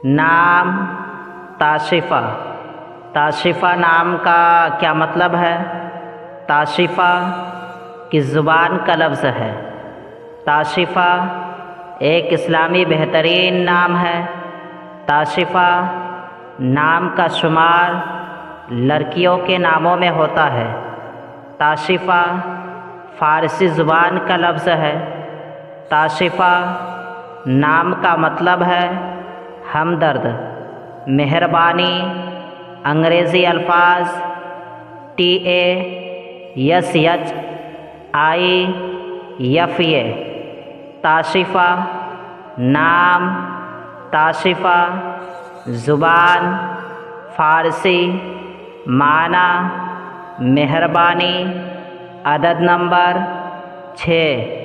نام تاشفہ۔ تاشفہ نام کا کیا مطلب ہے؟ تاشفہ کی زبان کا لفظ ہے۔ تاشفہ ایک اسلامی بہترین نام ہے۔ تاشفہ نام کا شمار لڑکیوں کے ناموں میں ہوتا ہے۔ تاشفہ فارسی زبان کا لفظ ہے۔ تاشفہ نام کا مطلب ہے ہمدرد، مہربانی۔ انگریزی الفاظ TASHIFA۔ تاشفہ نام، تاشفہ زبان، فارسی، معنی مہربانی۔ عدد نمبر 6۔